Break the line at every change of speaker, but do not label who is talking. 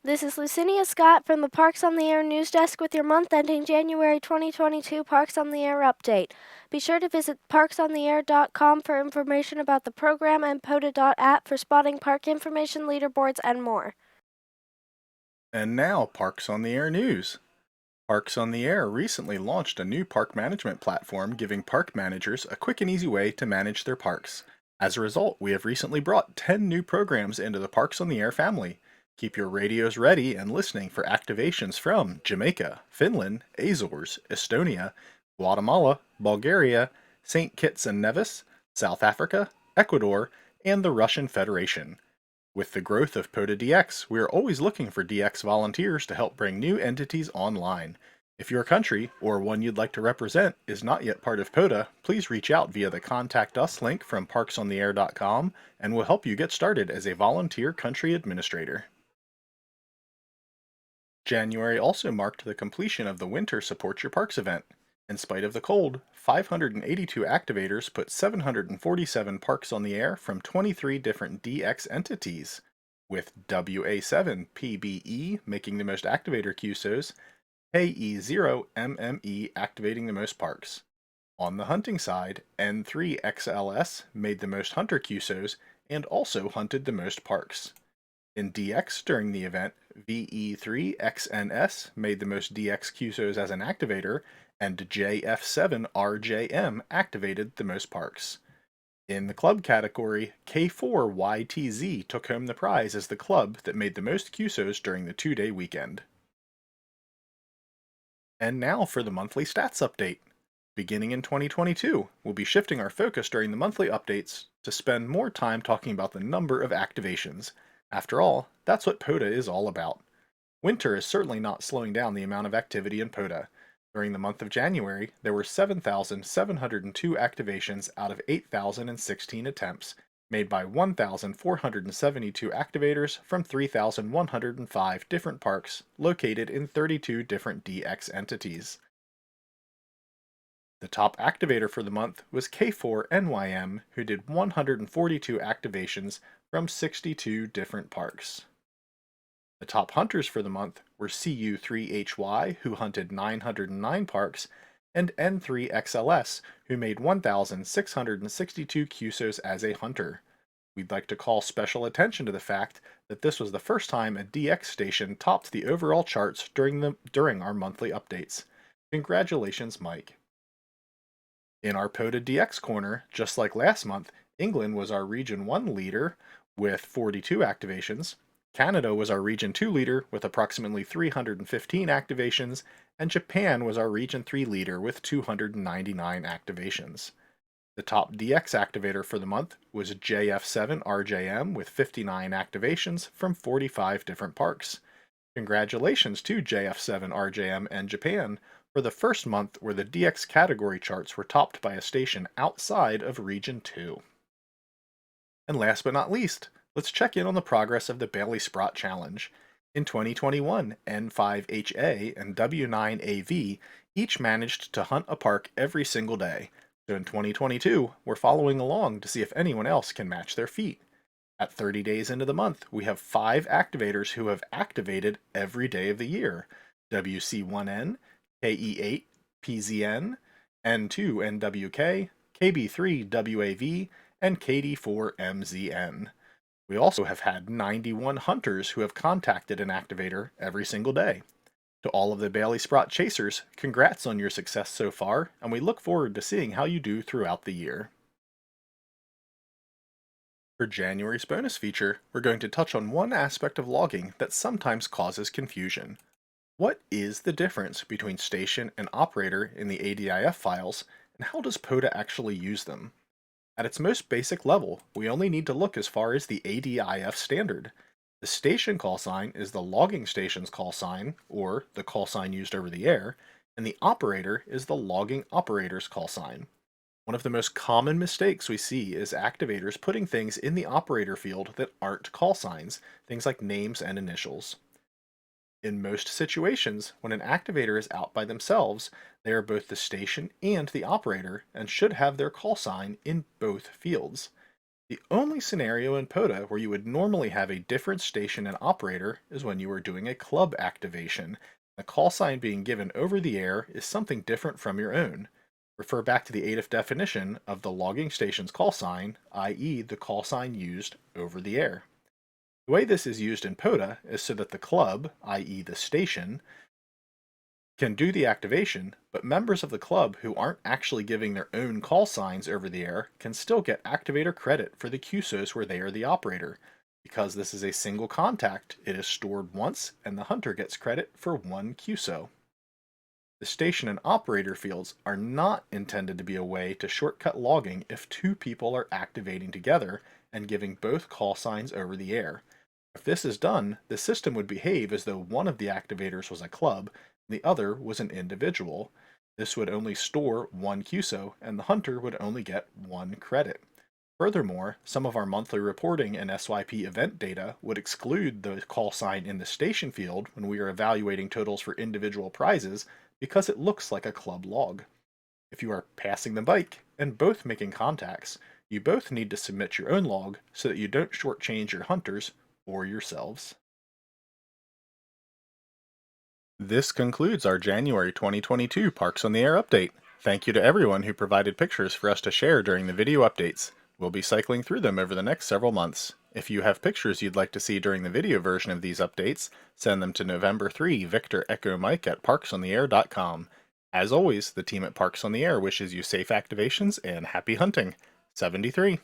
This is Lucinia Scott from the Parks on the Air news desk with your month ending January 2022 Parks on the Air update. Be sure to visit parksontheair.com for information about the program and POTA.app for spotting park information, leaderboards, and more.
And now, Parks on the Air news. Parks on the Air recently launched a new park management platform giving park managers a quick and easy way to manage their parks. As a result, we have recently brought 10 new programs into the Parks on the Air family. Keep your radios ready and listening for activations from Jamaica, Finland, Azores, Estonia, Guatemala, Bulgaria, St. Kitts and Nevis, South Africa, Ecuador, and the Russian Federation. With the growth of POTA DX, we are always looking for DX volunteers to help bring new entities online. If your country, or one you'd like to represent, is not yet part of POTA, please reach out via the Contact Us link from parksontheair.com and we'll help you get started as a volunteer country administrator. January also marked the completion of the Winter Support Your Parks event. In spite of the cold, 582 activators put 747 parks on the air from 23 different DX entities, with WA7PBE making the most activator QSOs, KE0MME activating the most parks. On the hunting side, N3XLS made the most hunter QSOs and also hunted the most parks. In DX during the event, VE3XNS made the most DX QSOs as an activator, and JF7RJM activated the most parks. In the club category, K4YTZ took home the prize as the club that made the most QSOs during the 2-day weekend. And now for the monthly stats update. Beginning in 2022, we'll be shifting our focus during the monthly updates to spend more time talking about the number of activations. After all, that's what POTA is all about. Winter is certainly not slowing down the amount of activity in POTA. During the month of January, there were 7,702 activations out of 8,016 attempts, made by 1,472 activators from 3,105 different parks located in 32 different DX entities. The top activator for the month was K4NYM, who did 142 activations from 62 different parks. The top hunters for the month were CU3HY, who hunted 909 parks, and N3XLS, who made 1,662 QSOs as a hunter. We'd like to call special attention to the fact that this was the first time a DX station topped the overall charts during our monthly updates. Congratulations, Mike. In our POTA DX corner, just like last month, England was our Region 1 leader with 42 activations, Canada was our Region 2 leader with approximately 315 activations, and Japan was our Region 3 leader with 299 activations. The top DX activator for the month was JF7RJM with 59 activations from 45 different parks. Congratulations to JF7RJM and Japan for the first month where the DX category charts were topped by a station outside of Region 2. And last but not least, let's check in on the progress of the Bailey Sprott Challenge. In 2021, N5HA and W9AV each managed to hunt a park every single day. So in 2022, we're following along to see if anyone else can match their feat. At 30 days into the month, we have 5 activators who have activated every day of the year. WC1N, KE8, PZN, N2NWK, KB3WAV, and KD4MZN. We also have had 91 hunters who have contacted an activator every single day. To all of the Bailey Sprott chasers, congrats on your success so far, and we look forward to seeing how you do throughout the year. For January's bonus feature, we're going to touch on one aspect of logging that sometimes causes confusion. What is the difference between station and operator in the ADIF files, and how does POTA actually use them? At its most basic level, we only need to look as far as the ADIF standard. The station call sign is the logging station's call sign, or the call sign used over the air, and the operator is the logging operator's call sign. One of the most common mistakes we see is activators putting things in the operator field that aren't call signs, things like names and initials. In most situations, when an activator is out by themselves, they are both the station and the operator and should have their call sign in both fields. The only scenario in POTA where you would normally have a different station and operator is when you are doing a club activation. The call sign being given over the air is something different from your own. Refer back to the ATIF definition of the logging station's call sign, i.e. the call sign used over the air. The way this is used in POTA is so that the club, i.e. the station, can do the activation, but members of the club who aren't actually giving their own call signs over the air can still get activator credit for the QSOs where they are the operator. Because this is a single contact, it is stored once and the hunter gets credit for one QSO. The station and operator fields are not intended to be a way to shortcut logging if two people are activating together and giving both call signs over the air. If this is done, the system would behave as though one of the activators was a club and the other was an individual. This would only store one QSO and the hunter would only get one credit. Furthermore, some of our monthly reporting and SYP event data would exclude the call sign in the station field when we are evaluating totals for individual prizes because it looks like a club log. If you are passing the bike and both making contacts, you both need to submit your own log so that you don't shortchange your hunters or yourselves. This concludes our January 2022 Parks on the Air update. Thank you to everyone who provided pictures for us to share during the video updates. We'll be cycling through them over the next several months. If you have pictures you'd like to see during the video version of these updates, send them to November 3 Victor Echo Mike at parksontheair.com. As always, the team at Parks on the Air wishes you safe activations and happy hunting. 73.